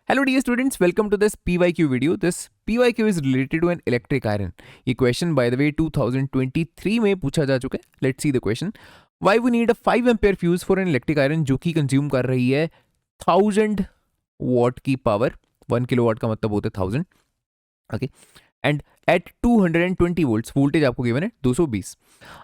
Hello dear students, welcome to this PYQ video. This PYQ is related to an electric iron. ये question by the way 2023 में पूछा जा चुका है. Let's see the question. Why we need a 5 ampere fuse for an electric iron जो कि consume कर रही है 1000 watt की power. 1 किलोवाट का मतलब होता है 1000. Okay. And at 220 volts voltage आपको गिवन है 220.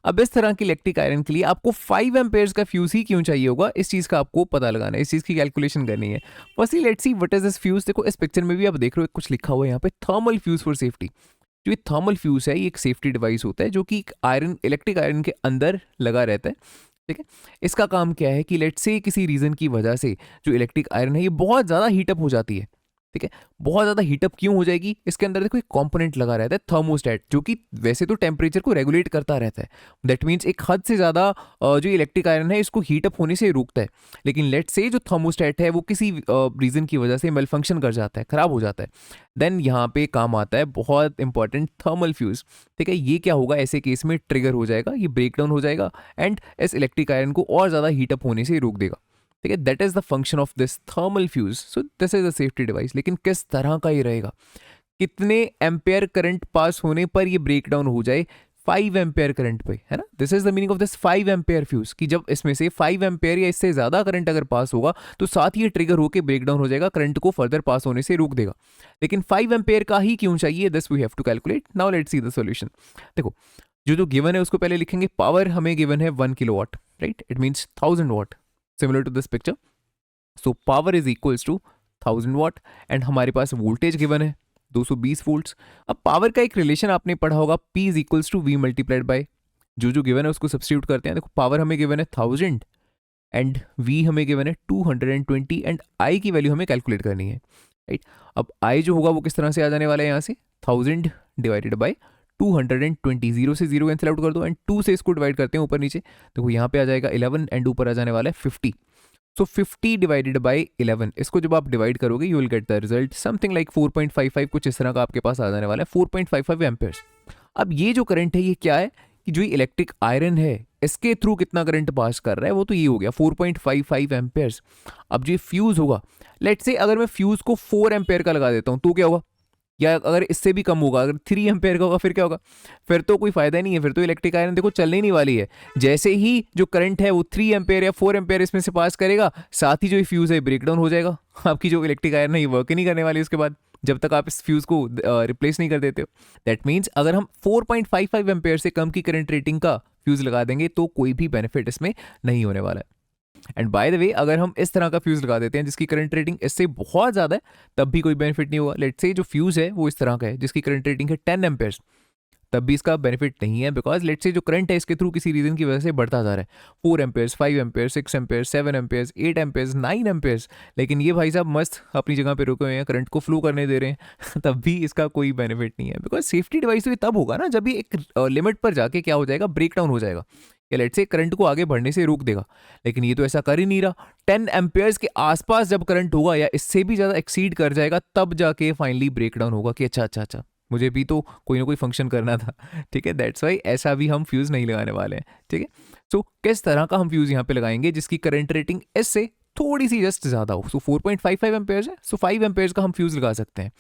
अब इस तरह की इलेक्ट्रिक आयरन के लिए आपको 5 एम्पेयर्स का फ्यूज ही क्यों चाहिए होगा, इस चीज का आपको पता लगाना है, इस चीज की कैलकुलेशन करनी है. Firstly let's see what is this fuse. देखो इस पिक्चर में भी आप देख रहे हो कुछ लिखा हुआ है यहाँ पे, थर्मल फ्यूज फॉर सेफ्टी. जो ये थर्मल फ्यूज है ये एक सेफ्टी डिवाइस होता है जो कि आयरन इलेक्ट्रिक आयरन के अंदर लगा रहता है. ठीक है, इसका काम क्या है कि लेट्स से किसी रीजन की वजह से जो इलेक्ट्रिक आयरन है ये बहुत ज़्यादा हीटअप हो जाती है. ठीक है, बहुत ज़्यादा हीटअप क्यों हो जाएगी, इसके अंदर देखो एक कंपोनेंट लगा रहता है थर्मोस्टेट, जो कि वैसे तो टेम्परेचर को रेगुलेट करता रहता है. दैट मीन्स एक हद से ज़्यादा जो इलेक्ट्रिक आयरन है इसको हीटअप होने से रोकता है. लेकिन लेट से जो थर्मोस्टेट है वो किसी रीज़न की वजह से मेल फंक्शन कर जाता है, ख़राब हो जाता है. देन यहाँ पे काम आता है बहुत इंपॉर्टेंट थर्मल फ्यूज़. ठीक है, ये क्या होगा, ऐसे केस में ट्रिगर हो जाएगा, ये ब्रेक डाउन हो जाएगा एंड इस इलेक्ट्रिक आयरन को और ज़्यादा हीटअप होने से रोक देगा. ठीक है, that is the function of this thermal fuse. So this is a safety device. लेकिन किस तरह का ये रहेगा, कितने एम्पेयर करंट पास होने पर ये ब्रेक डाउन हो जाए, 5 एम्पेयर करंट पे, है ना. This is the meaning of this 5 ampere fuse कि जब इसमें से 5 एम्पेयर या इससे ज्यादा करंट अगर पास होगा तो साथ ही ये ट्रिगर होकर ब्रेक डाउन हो जाएगा, करंट को फर्दर पास होने से रोक देगा. लेकिन 5 एम्पेयर का ही क्यों चाहिए, this we have to calculate. Now let's see the solution. देखो जो गिवन है उसको पहले लिखेंगे. पावर हमें गिवन है 1 kilowatt, right. It means 1000 watt, similar to this picture. So power is equals to 1000 watt and हमारे पास वोल्टेज गिवन है 220 वोल्ट्स. अब पावर का एक रिलेशन आपने पढ़ा होगा, P is equals to V multiplied by जो गिवन है उसको सब्स्टिट्यूट करते हैं. देखो पावर हमें गिवन है 1000 एंड V हमें गिवन है 220 एंड I की वैल्यू हमें कैलकुलेट करनी है, राइट. अब I जो होगा वो किस तरह से आ जाने वाला है, यहाँ से 1000 डिवाइडेड बाई 220, 0 से 0 कैंसिल आउट कर दो एंड 2 से इसको डिवाइड करते हैं ऊपर नीचे. देखो यहाँ पे आ जाएगा 11 एंड ऊपर आ जाने वाला है 50. सो 50 डिवाइडेड बाई 11, इसको जब आप डिवाइड करोगे you will get the result something like 4.55, कुछ इस तरह का आपके पास आ जाने वाला है, 4.55 एम्पेयर्स. अब ये जो करंट है ये क्या है कि जो इलेक्ट्रिक आयरन है इसके थ्रू कितना करंट पास कर रहा है, वो तो ये हो गया 4.55 एम्पेयर्स. अब जो फ्यूज होगा, लेट्स से अगर मैं फ्यूज को 4 एम्पेयर का लगा देता हूँ तो क्या होगा, या अगर इससे भी कम होगा, अगर 3 एम्पेयर का होगा फिर क्या होगा, फिर तो कोई फायदा नहीं है, फिर तो इलेक्ट्रिक आयरन देखो चलने ही नहीं वाली है. जैसे ही जो करंट है वो 3 एम्पेयर या 4 एम्पेयर इसमें से पास करेगा, साथ ही जो फ्यूज है ब्रेक डाउन हो जाएगा. आपकी जो इलेक्ट्रिक आयरन है ये वर्क ही नहीं करने वाली उसके बाद, जब तक आप इस फ्यूज को रिप्लेस नहीं कर देते हो. दैट मीन्स अगर हम 4.55 एम्पेयर से कम की करंट रेटिंग का फ्यूज लगा देंगे तो कोई भी बेनिफिट इसमें नहीं होने वाला है. एंड बाय द वे अगर हम इस तरह का फ्यूज लगा देते हैं जिसकी करंट रेटिंग इससे बहुत ज़्यादा है तब भी कोई बेनिफिट नहीं होगा. लेट्स से जो फ्यूज है वो इस तरह का है जिसकी करंट रेटिंग है 10 एम्पेयर्स, तब भी इसका बेनिफिट नहीं है, बिकॉज लेट्स से जो करंट है इसके थ्रू किसी रीजन की वजह से बढ़ता जा रहा है. 4 Ampere's, 5 Ampere's, 6 Ampere's, 7 Ampere's, 8 Ampere's, 9 Ampere's. लेकिन ये भाई साहब मस्त अपनी जगह पे रुके हुए हैं, करंट को फ्लो करने दे रहे हैं तब भी इसका कोई बेनिफिट नहीं है. बिकॉज सेफ्टी डिवाइस तो ये तब होगा ना जब ये एक लिमिट पर जाके क्या हो जाएगा, ब्रेक डाउन हो जाएगा, या लेट्स से करंट को आगे बढ़ने से रोक देगा. लेकिन ये तो ऐसा कर ही नहीं रहा. 10 एम्पेयर्स के आसपास जब करंट होगा या इससे भी ज़्यादा एक्सीड कर जाएगा तब जाके फाइनली ब्रेक डाउन होगा कि अच्छा मुझे भी तो कोई ना कोई फंक्शन करना था. ठीक है, दैट्स वाई ऐसा भी हम फ्यूज़ नहीं लगाने वाले हैं. ठीक है, सो किस तरह का हम फ्यूज़ यहाँ पे लगाएंगे जिसकी करंट रेटिंग इससे थोड़ी सी जस्ट ज़्यादा हो. सो 4.55 एम्पेयर्स है, सो 5 एम्पेयर्स का हम फ्यूज़ लगा सकते हैं.